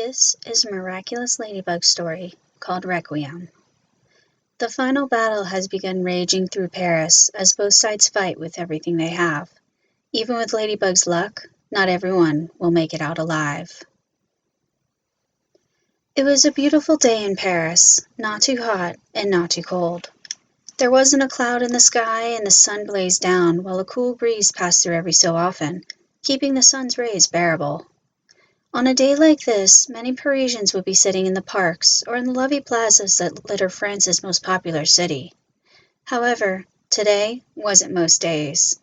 This is a Miraculous Ladybug story called Requiem. The final battle has begun raging through Paris as both sides fight with everything they have. Even with Ladybug's luck, not everyone will make it out alive. It was a beautiful day in Paris, not too hot and not too cold. There wasn't a cloud in the sky and the sun blazed down while a cool breeze passed through every so often, keeping the sun's rays bearable. On a day like this, many Parisians would be sitting in the parks or in the lovely plazas that litter France's most popular city. However, today wasn't most days.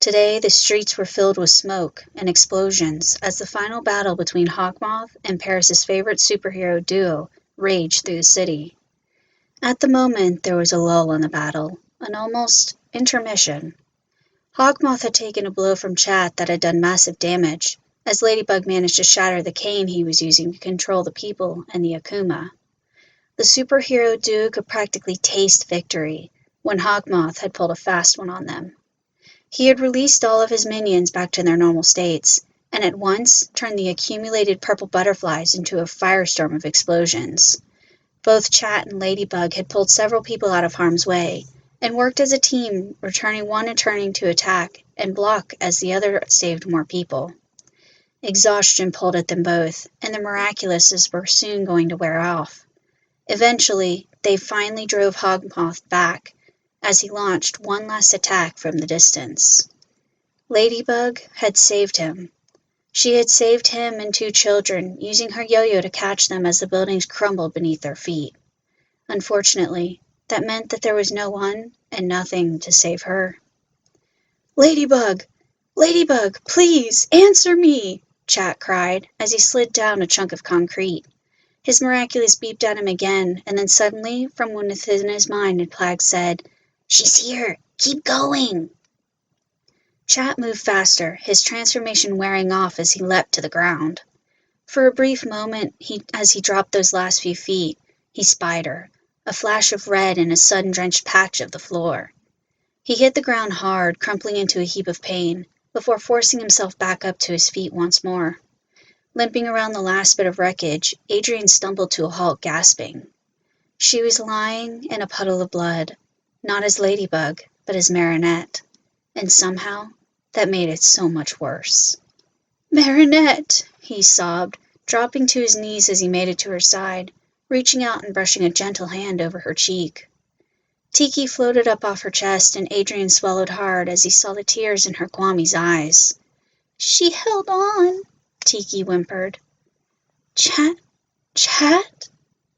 Today, the streets were filled with smoke and explosions as the final battle between Hawkmoth and Paris's favorite superhero duo raged through the city. At the moment, there was a lull in the battle, an almost intermission. Hawkmoth had taken a blow from Chat that had done massive damage, as Ladybug managed to shatter the cane he was using to control the people and the Akuma. The superhero duo could practically taste victory when Hawkmoth had pulled a fast one on them. He had released all of his minions back to their normal states, and at once turned the accumulated purple butterflies into a firestorm of explosions. Both Chat and Ladybug had pulled several people out of harm's way, and worked as a team, returning one and turning to attack and block as the other saved more people. Exhaustion pulled at them both, and the Miraculouses were soon going to wear off. Eventually, they finally drove Hawkmoth back, as he launched one last attack from the distance. Ladybug had saved him. She had saved him and two children, using her yo-yo to catch them as the buildings crumbled beneath their feet. Unfortunately, that meant that there was no one and nothing to save her. "Ladybug! Ladybug, please, answer me!" Chat cried as he slid down a chunk of concrete. His Miraculous beeped at him again, and then suddenly, from within his mind, Plag said, "She's here! Keep going!" Chat moved faster, his transformation wearing off as he leapt to the ground. For a brief moment, as he dropped those last few feet, he spied her, a flash of red in a sun-drenched patch of the floor. He hit the ground hard, crumpling into a heap of pain, before forcing himself back up to his feet once more. Limping around the last bit of wreckage, Adrian stumbled to a halt, gasping. She was lying in a puddle of blood, not as Ladybug, but as Marinette, and somehow that made it so much worse. "Marinette!" he sobbed, dropping to his knees as he made it to her side, reaching out and brushing a gentle hand over her cheek. Tiki floated up off her chest, and Adrian swallowed hard as he saw the tears in her Kwami's eyes. "She held on," Tiki whimpered. Chat?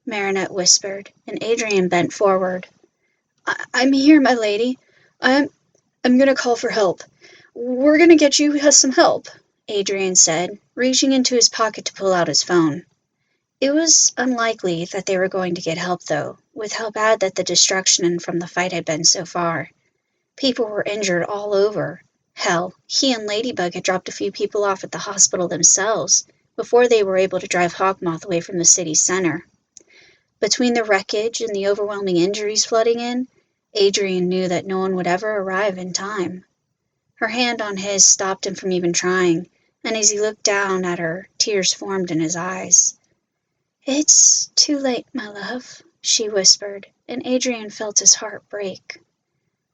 Marinette whispered, and Adrian bent forward. I'm here, my lady. I'm gonna call for help. We're gonna get you some help," Adrian said, reaching into his pocket to pull out his phone. It was unlikely that they were going to get help, though, with how bad that the destruction from the fight had been so far. People were injured all over. Hell, he and Ladybug had dropped a few people off at the hospital themselves before they were able to drive Hawkmoth away from the city's center. Between the wreckage and the overwhelming injuries flooding in, Adrian knew that no one would ever arrive in time. Her hand on his stopped him from even trying, and as he looked down at her, tears formed in his eyes. "It's too late, my love," she whispered, and Adrian felt his heart break.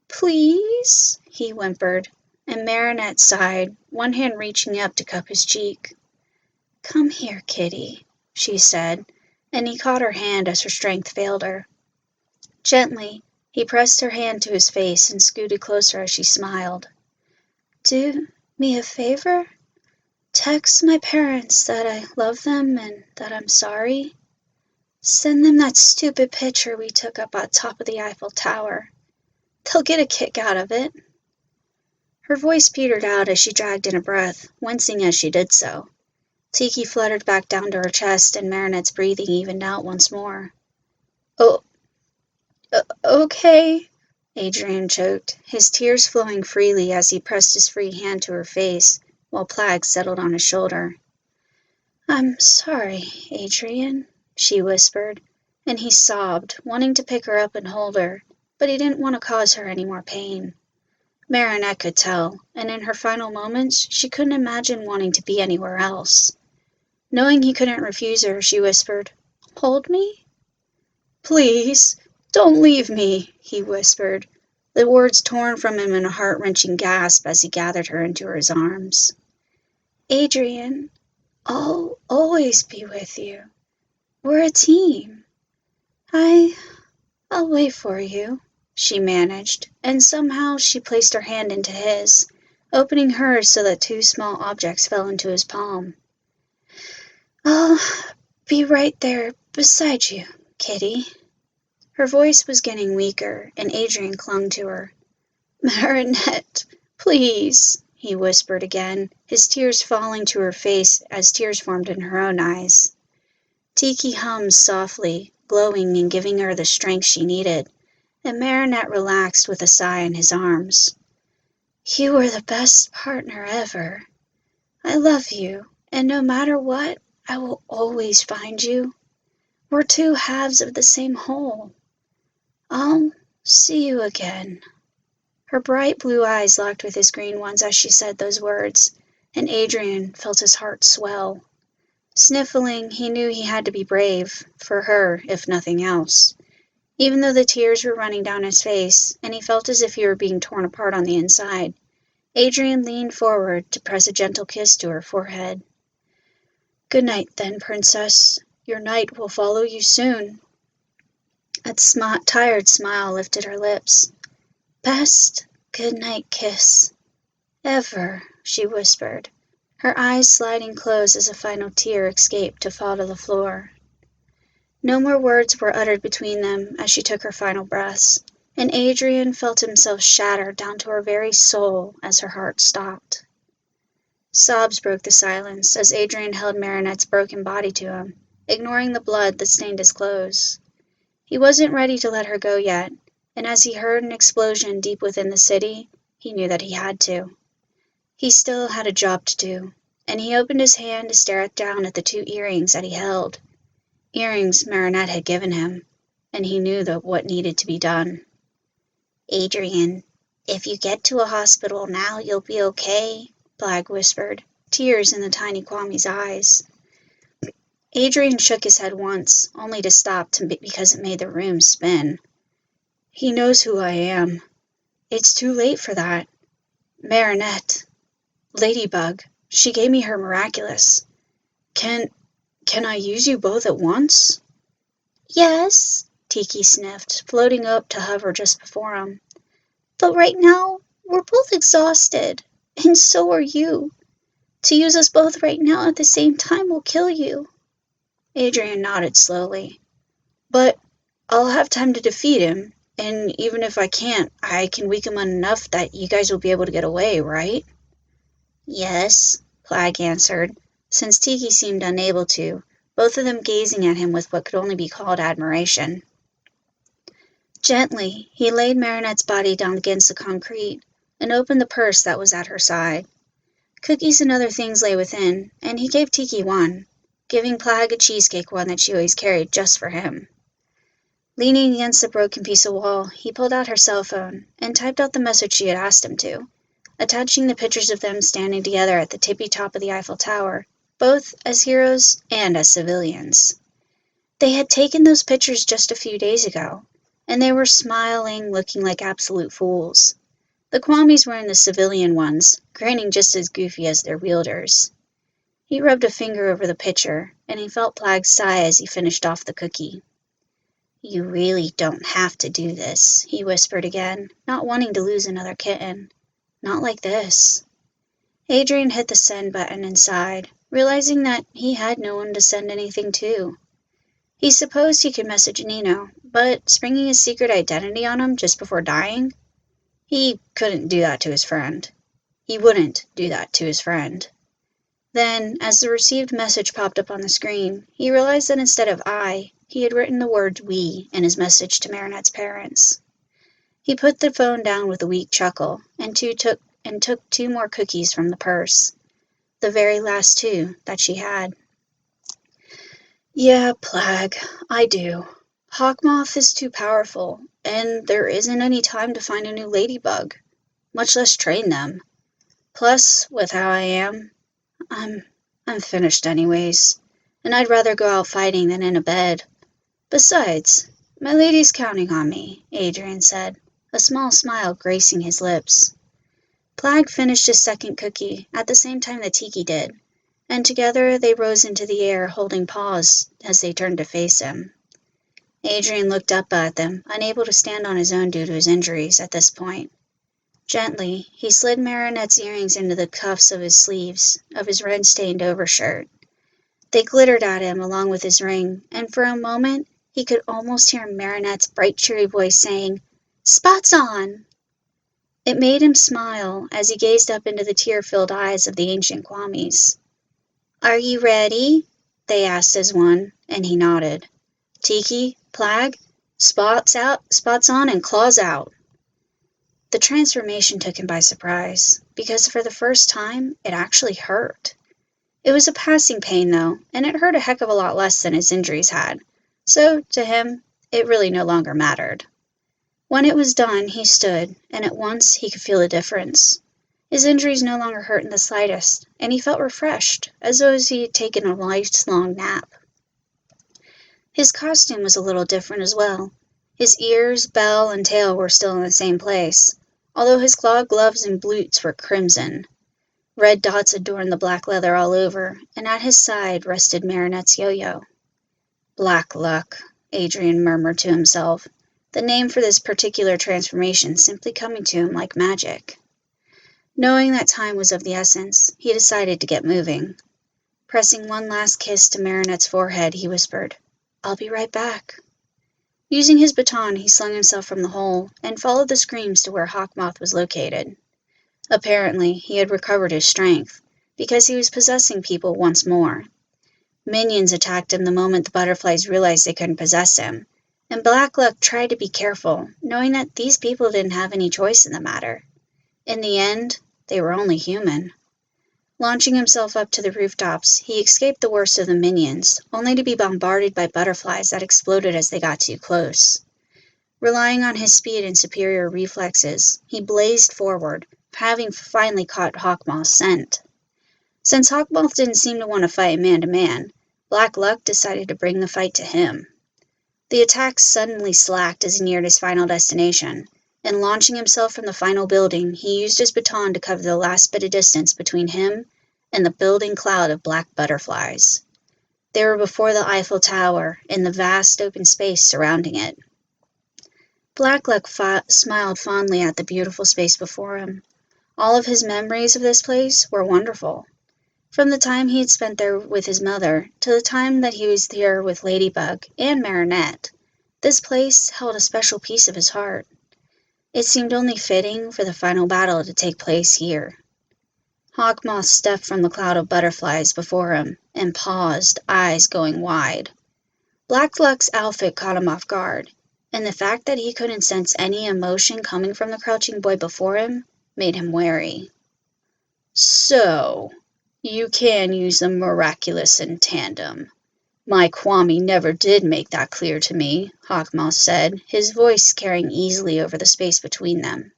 "Please?" he whimpered, and Marinette sighed, one hand reaching up to cup his cheek. "Come here, kitty," she said, and he caught her hand as her strength failed her. Gently, he pressed her hand to his face and scooted closer as she smiled. "Do me a favor? Text my parents that I love them and that I'm sorry. Send them that stupid picture we took up on top of the Eiffel Tower. They'll get a kick out of it." Her voice petered out as she dragged in a breath, wincing as she did so. Tiki fluttered back down to her chest, and Marinette's breathing evened out once more. "Oh, okay," Adrian choked, his tears flowing freely as he pressed his free hand to her face, while Plag settled on his shoulder. "I'm sorry, Adrian," she whispered, and he sobbed, wanting to pick her up and hold her, but he didn't want to cause her any more pain. Marinette could tell, and in her final moments she couldn't imagine wanting to be anywhere else. Knowing he couldn't refuse her, she whispered, "Hold me?" "Please, don't leave me," he whispered, the words torn from him in a heart-wrenching gasp as he gathered her into his arms. "Adrian, I'll always be with you. We're a team. I'll wait for you," she managed, and somehow she placed her hand into his, opening hers so that two small objects fell into his palm. "I'll be right there beside you, Kitty." Her voice was getting weaker, and Adrian clung to her. "Marinette, please," he whispered again, his tears falling to her face as tears formed in her own eyes. Tiki hummed softly, glowing and giving her the strength she needed, and Marinette relaxed with a sigh in his arms. "You were the best partner ever. I love you, and no matter what, I will always find you. We're two halves of the same whole. I'll see you again." Her bright blue eyes locked with his green ones as she said those words, and Adrian felt his heart swell. Sniffling, he knew he had to be brave, for her, if nothing else. Even though the tears were running down his face, and he felt as if he were being torn apart on the inside, Adrian leaned forward to press a gentle kiss to her forehead. "Good night, then, Princess. Your knight will follow you soon." A tired smile lifted her lips. "Best good-night kiss ever," she whispered, her eyes sliding closed as a final tear escaped to fall to the floor. No more words were uttered between them as she took her final breaths, and Adrian felt himself shattered down to her very soul as her heart stopped. Sobs broke the silence as Adrian held Marinette's broken body to him, ignoring the blood that stained his clothes. He wasn't ready to let her go yet, and as he heard an explosion deep within the city, he knew that he had to. He still had a job to do, and he opened his hand to stare down at the two earrings that he held. Earrings Marinette had given him, and he knew what needed to be done. "Adrian, if you get to a hospital now, you'll be okay," Blag whispered, tears in the tiny Kwame's eyes. Adrian shook his head once, only to stop because it made the room spin. "He knows who I am. It's too late for that. Marinette. Ladybug. She gave me her Miraculous. Can I use you both at once?" "Yes," Tiki sniffed, floating up to hover just before him. "But right now, we're both exhausted, and so are you. To use us both right now at the same time will kill you." Adrian nodded slowly. "But I'll have time to defeat him, and even if I can't, I can weaken him enough that you guys will be able to get away, right?" "Yes," Plag answered, since Tiki seemed unable to, both of them gazing at him with what could only be called admiration. Gently, he laid Marinette's body down against the concrete and opened the purse that was at her side. Cookies and other things lay within, and he gave Tiki one, giving Plag a cheesecake one that she always carried just for him. Leaning against the broken piece of wall, he pulled out her cell phone and typed out the message she had asked him to, attaching the pictures of them standing together at the tippy top of the Eiffel Tower, both as heroes and as civilians. They had taken those pictures just a few days ago, and they were smiling, looking like absolute fools. The Kwamis were in the civilian ones, grinning just as goofy as their wielders. He rubbed a finger over the picture, and he felt Plag's sigh as he finished off the cookie. "You really don't have to do this," he whispered again, not wanting to lose another kitten. "Not like this." Adrian hit the send button and sighed, realizing that he had no one to send anything to. He supposed he could message Nino, but springing his secret identity on him just before dying? He couldn't do that to his friend. He wouldn't do that to his friend. Then, as the received message popped up on the screen, he realized that instead of "I," he had written the words "we" in his message to Marinette's parents. He put the phone down with a weak chuckle, and took two more cookies from the purse. The very last two that she had. "Yeah, Plag, I do. Hawkmoth is too powerful, and there isn't any time to find a new ladybug, much less train them. Plus, with how I am, I'm I'm finished anyways, and I'd rather go out fighting than in a bed. Besides, my lady's counting on me, Adrian said, a small smile gracing his lips. Plag finished his second cookie at the same time that Tiki did, and together they rose into the air, holding paws as they turned to face him. Adrian looked up at them, unable to stand on his own due to his injuries at this point. Gently, he slid Marinette's earrings into the cuffs of his sleeves of his red-stained overshirt. They glittered at him along with his ring, and for a moment he could almost hear Marinette's bright, cheery voice saying, "Spots on!" It made him smile as he gazed up into the tear-filled eyes of the ancient Kwamis. "Are you ready?" they asked as one, and he nodded. "Tiki, Plag, spots on and claws out." The transformation took him by surprise, because for the first time it actually hurt. It was a passing pain, though, and it hurt a heck of a lot less than his injuries had, so, to him, it really no longer mattered. When it was done, he stood, and at once he could feel the difference. His injuries no longer hurt in the slightest, and he felt refreshed, as though he had taken a lifelong nap. His costume was a little different as well. His ears, bell, and tail were still in the same place, although his clawed gloves and boots were crimson. Red dots adorned the black leather all over, and at his side rested Marinette's yo-yo. "Black luck," Adrian murmured to himself, the name for this particular transformation simply coming to him like magic. Knowing that time was of the essence, he decided to get moving. Pressing one last kiss to Marinette's forehead, he whispered, "I'll be right back." Using his baton, he slung himself from the hole and followed the screams to where Hawkmoth was located. Apparently, he had recovered his strength, because he was possessing people once more. Minions attacked him the moment the butterflies realized they couldn't possess him, and Black Luck tried to be careful, knowing that these people didn't have any choice in the matter. In the end, they were only human. Launching himself up to the rooftops, he escaped the worst of the minions, only to be bombarded by butterflies that exploded as they got too close. Relying on his speed and superior reflexes, he blazed forward, having finally caught Hawkmoth's scent. Since Hawkmoth didn't seem to want to fight man-to-man, Black Luck decided to bring the fight to him. The attack suddenly slacked as he neared his final destination, and launching himself from the final building, he used his baton to cover the last bit of distance between him and the building cloud of black butterflies. They were before the Eiffel Tower, in the vast open space surrounding it. Black Luck smiled fondly at the beautiful space before him. All of his memories of this place were wonderful. From the time he had spent there with his mother to the time that he was here with Ladybug and Marinette, this place held a special piece of his heart. It seemed only fitting for the final battle to take place here. Hawkmoth stepped from the cloud of butterflies before him and paused, eyes going wide. Black Luck's outfit caught him off guard, and the fact that he couldn't sense any emotion coming from the crouching boy before him made him wary. "So, you can use the miraculous in tandem. My Kwami never did make that clear to me," Hawkmoth said, his voice carrying easily over the space between them.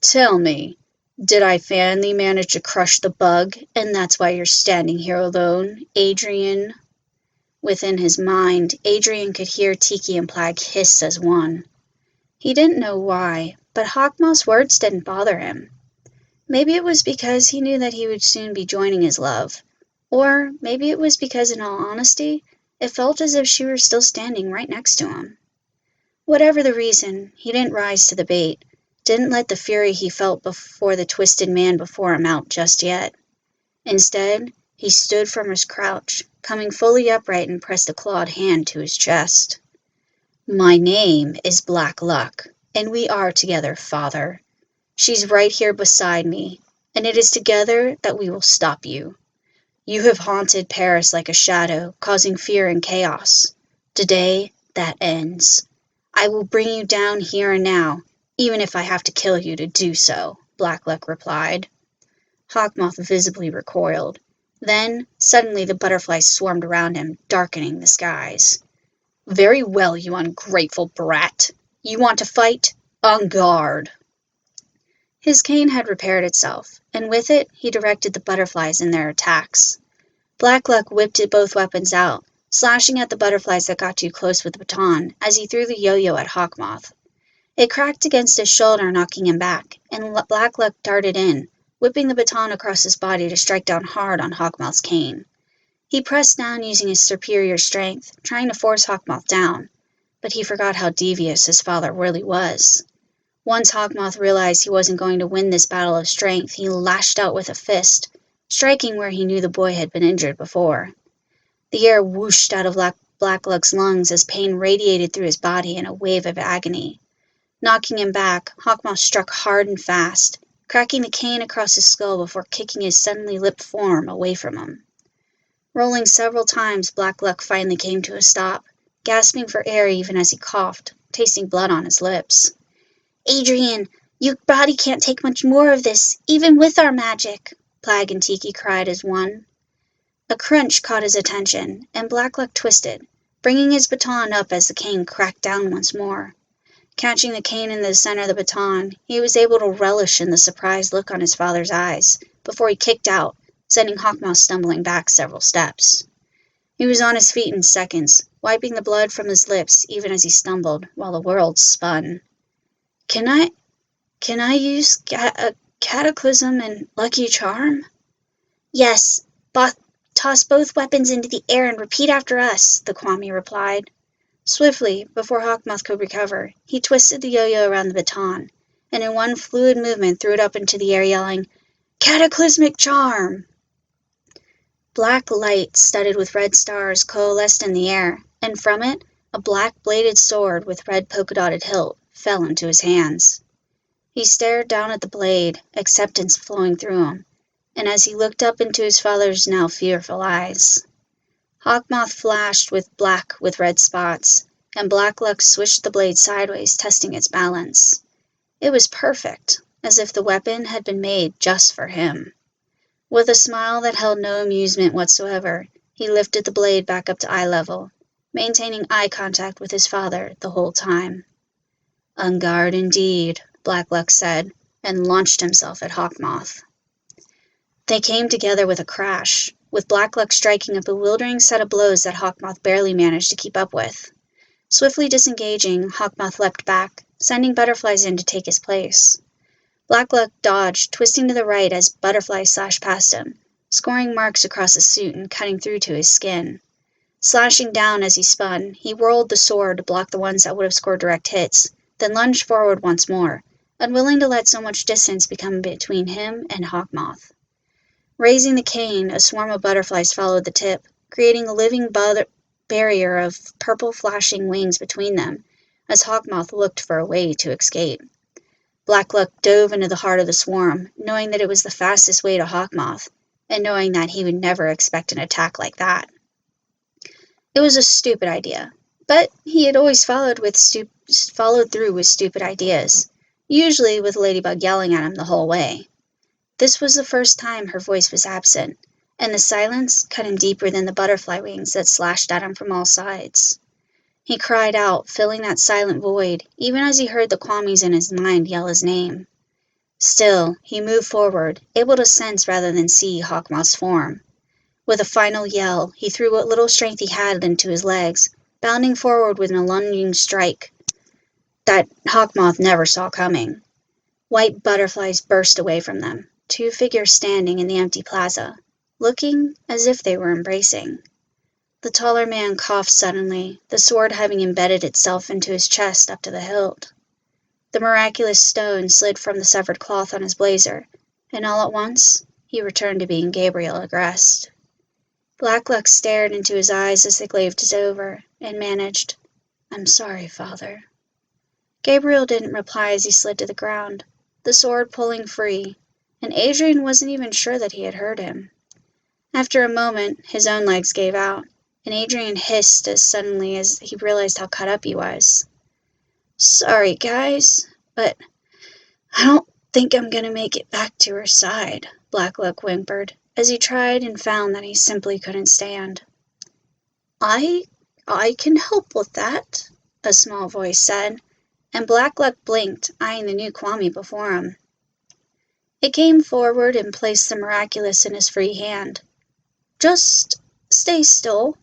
"Tell me, did I finally manage to crush the bug, and that's why you're standing here alone, Adrian?" Within his mind, Adrian could hear Tiki and Plag hiss as one. He didn't know why, but Hawkmoth's words didn't bother him. Maybe it was because he knew that he would soon be joining his love. Or maybe it was because, in all honesty, it felt as if she were still standing right next to him. Whatever the reason, he didn't rise to the bait, didn't let the fury he felt before the twisted man before him out just yet. Instead, he stood from his crouch, coming fully upright and pressed a clawed hand to his chest. "My name is Black Luck, and we are together, Father. She's right here beside me, and it is together that we will stop you. You have haunted Paris like a shadow, causing fear and chaos. Today, that ends. I will bring you down here and now, even if I have to kill you to do so," Black Luck replied. Hawkmoth visibly recoiled. Then, suddenly the butterflies swarmed around him, darkening the skies. "Very well, you ungrateful brat. You want to fight? On guard!" His cane had repaired itself, and with it he directed the butterflies in their attacks. Black Luck whipped both weapons out, slashing at the butterflies that got too close with the baton as he threw the yo-yo at Hawkmoth. It cracked against his shoulder, knocking him back, and Black Luck darted in, whipping the baton across his body to strike down hard on Hawkmoth's cane. He pressed down using his superior strength, trying to force Hawkmoth down, but he forgot how devious his father really was. Once Hawkmoth realized he wasn't going to win this battle of strength, he lashed out with a fist, striking where he knew the boy had been injured before. The air whooshed out of Black Luck's lungs as pain radiated through his body in a wave of agony. Knocking him back, Hawkmoth struck hard and fast, cracking the cane across his skull before kicking his suddenly limp form away from him. Rolling several times, Black Luck finally came to a stop, gasping for air even as he coughed, tasting blood on his lips. "Adrian, your body can't take much more of this, even with our magic," Plag and Tiki cried as one. A crunch caught his attention, and Black Luck twisted, bringing his baton up as the cane cracked down once more. Catching the cane in the center of the baton, he was able to relish in the surprised look on his father's eyes before he kicked out, sending Hawkmoth stumbling back several steps. He was on his feet in seconds, wiping the blood from his lips even as he stumbled, while the world spun. Can I use a Cataclysm and Lucky Charm?" "Yes. Toss both weapons into the air and repeat after us," the Kwami replied. Swiftly, before Hawkmoth could recover, he twisted the yo-yo around the baton, and in one fluid movement threw it up into the air, yelling, "Cataclysmic Charm!" Black light studded with red stars coalesced in the air, and from it, a black-bladed sword with red polka-dotted hilt fell into his hands. He stared down at the blade, acceptance flowing through him, and as he looked up into his father's now fearful eyes. Hawkmoth flashed with black with red spots, and Black Luck swished the blade sideways, testing its balance. It was perfect, as if the weapon had been made just for him. With a smile that held no amusement whatsoever, he lifted the blade back up to eye level, maintaining eye contact with his father the whole time. "On guard indeed," Black Luck said, and launched himself at Hawkmoth. They came together with a crash, with Black Luck striking a bewildering set of blows that Hawkmoth barely managed to keep up with. Swiftly disengaging, Hawkmoth leapt back, sending butterflies in to take his place. Black Luck dodged, twisting to the right as butterflies slashed past him, scoring marks across his suit and cutting through to his skin. Slashing down as he spun, he whirled the sword to block the ones that would have scored direct hits, then lunged forward once more, unwilling to let so much distance become between him and Hawkmoth. Raising the cane, a swarm of butterflies followed the tip, creating a living barrier of purple flashing wings between them, as Hawkmoth looked for a way to escape. Black Luck dove into the heart of the swarm, knowing that it was the fastest way to Hawkmoth, and knowing that he would never expect an attack like that. It was a stupid idea, but he had always followed through with stupid ideas, usually with Ladybug yelling at him the whole way. This was the first time her voice was absent, and the silence cut him deeper than the butterfly wings that slashed at him from all sides. He cried out, filling that silent void, even as he heard the Kwamis in his mind yell his name. Still, he moved forward, able to sense rather than see Hawkmoth's form. With a final yell, he threw what little strength he had into his legs, bounding forward with a lunging strike that Hawkmoth never saw coming. White butterflies burst away from them, 2 figures standing in the empty plaza, looking as if they were embracing. The taller man coughed suddenly, the sword having embedded itself into his chest up to the hilt. The miraculous stone slid from the severed cloth on his blazer, and all at once he returned to being Gabriel Agreste. Black Luck stared into his eyes as they glazed over, and managed, "I'm sorry, Father." Gabriel didn't reply as he slid to the ground, the sword pulling free, and Adrian wasn't even sure that he had heard him. After a moment, his own legs gave out, and Adrian hissed as suddenly as he realized how cut up he was. "Sorry, guys, but I don't think I'm gonna make it back to her side," Black Luck whimpered, as he tried and found that he simply couldn't stand. I can help with that," a small voice said, and Black Luck blinked, eyeing the new Kwami before him. It came forward and placed the miraculous in his free hand. "Just stay still,"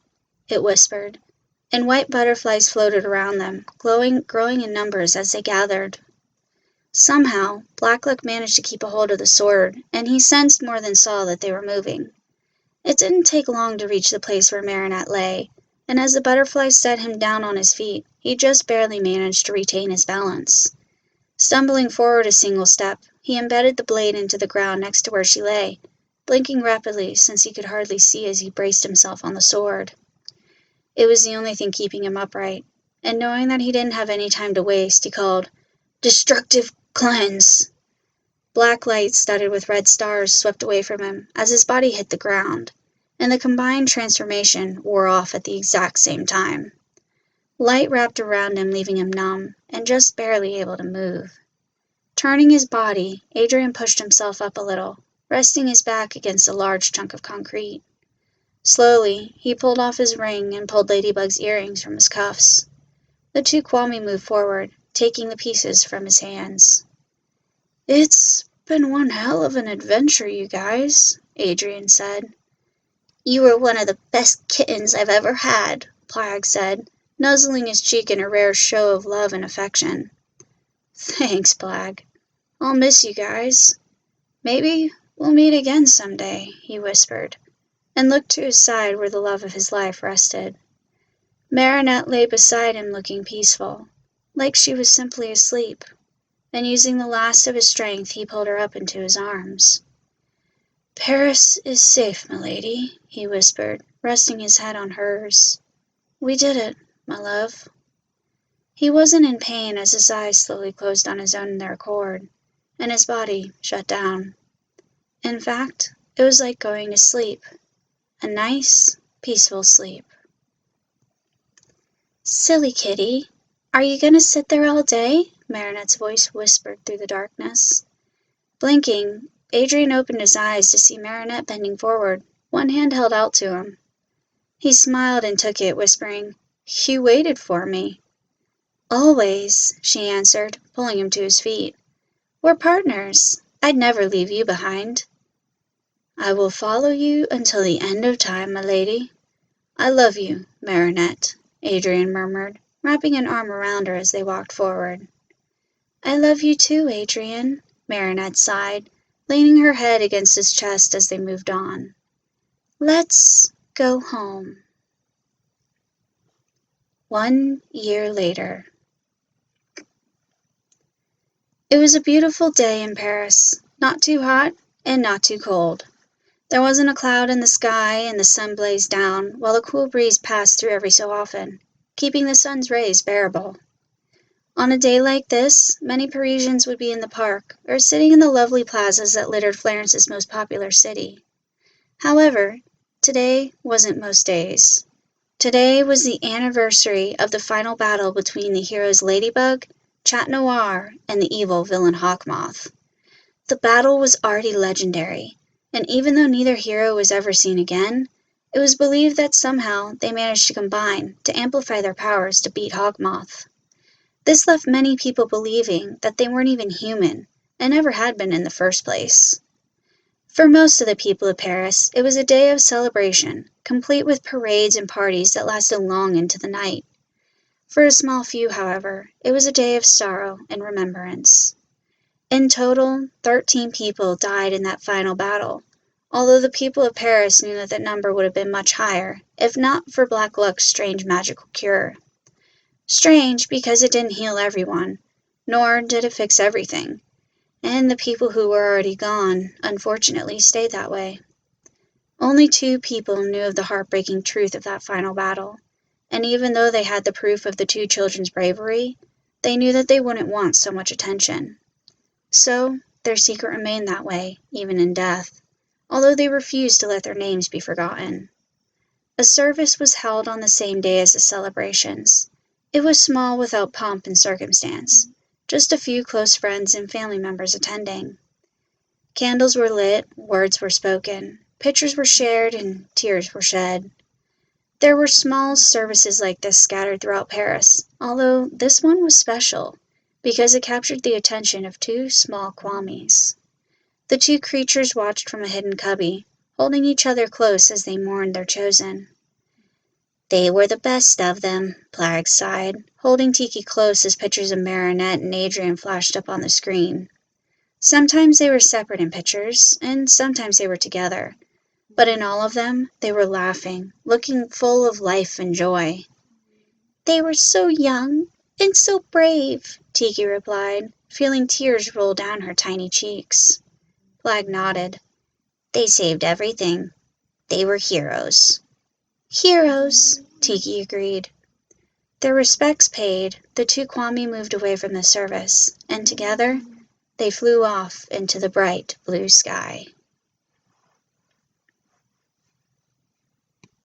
it whispered, and white butterflies floated around them, growing in numbers as they gathered. Somehow, Blackluck managed to keep a hold of the sword, and he sensed more than saw that they were moving. It didn't take long to reach the place where Marinette lay, and as the butterflies set him down on his feet, he just barely managed to retain his balance. Stumbling forward a single step, he embedded the blade into the ground next to where she lay, blinking rapidly since he could hardly see as he braced himself on the sword. It was the only thing keeping him upright, and knowing that he didn't have any time to waste, he called, "Destructive cleanse!" Black light studded with red stars swept away from him as his body hit the ground, and the combined transformation wore off at the exact same time. Light wrapped around him, leaving him numb and just barely able to move. Turning his body, Adrian pushed himself up a little, resting his back against a large chunk of concrete. Slowly, he pulled off his ring and pulled Ladybug's earrings from his cuffs. The two Kwami moved forward, taking the pieces from his hands. "It's been one hell of an adventure, you guys," Adrian said. "You were one of the best kittens I've ever had," Plag said, nuzzling his cheek in a rare show of love and affection. "Thanks, Plag. I'll miss you guys. Maybe we'll meet again someday," he whispered, and looked to his side where the love of his life rested. Marinette lay beside him looking peaceful, like she was simply asleep, and using the last of his strength he pulled her up into his arms. "Paris is safe, milady," he whispered, resting his head on hers. "We did it, my love." He wasn't in pain as his eyes slowly closed on his own in their accord, and his body shut down. In fact, it was like going to sleep. A nice, peaceful sleep. "Silly kitty, are you going to sit there all day?" Marinette's voice whispered through the darkness. Blinking, Adrian opened his eyes to see Marinette bending forward, one hand held out to him. He smiled and took it, whispering, "You waited for me." "Always," she answered, pulling him to his feet. "We're partners. I'd never leave you behind." "I will follow you until the end of time, my lady. I love you, Marinette," Adrian murmured, wrapping an arm around her as they walked forward. "I love you too, Adrian," Marinette sighed, leaning her head against his chest as they moved on. "Let's go home." 1 year later. It was a beautiful day in Paris, not too hot and not too cold. There wasn't a cloud in the sky, and the sun blazed down, while a cool breeze passed through every so often, keeping the sun's rays bearable. On a day like this, many Parisians would be in the park, or sitting in the lovely plazas that littered Florence's most popular city. However, today wasn't most days. Today was the anniversary of the final battle between the heroes Ladybug, Chat Noir, and the evil villain Hawkmoth. The battle was already legendary, and even though neither hero was ever seen again, it was believed that somehow they managed to combine to amplify their powers to beat Hawkmoth. This left many people believing that they weren't even human, and never had been in the first place. For most of the people of Paris, it was a day of celebration, complete with parades and parties that lasted long into the night. For a small few, however, it was a day of sorrow and remembrance. In total, 13 people died in that final battle, although the people of Paris knew that number would have been much higher, if not for Blackluck's strange magical cure. Strange because it didn't heal everyone, nor did it fix everything, and the people who were already gone, unfortunately, stayed that way. Only 2 people knew of the heartbreaking truth of that final battle, and even though they had the proof of the 2 children's bravery, they knew that they wouldn't want so much attention. So, their secret remained that way, even in death, although they refused to let their names be forgotten. A service was held on the same day as the celebrations. It was small without pomp and circumstance, just a few close friends and family members attending. Candles were lit, words were spoken, pictures were shared, and tears were shed. There were small services like this scattered throughout Paris, although this one was special, because it captured the attention of 2 small Kwamis. The 2 creatures watched from a hidden cubby, holding each other close as they mourned their chosen. They were the best of them, Plag sighed, holding Tiki close as pictures of Marinette and Adrian flashed up on the screen. Sometimes they were separate in pictures, and sometimes they were together. But in all of them, they were laughing, looking full of life and joy. They were so young and so brave, Tiki replied, feeling tears roll down her tiny cheeks. Plag nodded. They saved everything. They were heroes. Heroes, Tiki agreed. Their respects paid, the two Kwami moved away from the service, and together they flew off into the bright blue sky.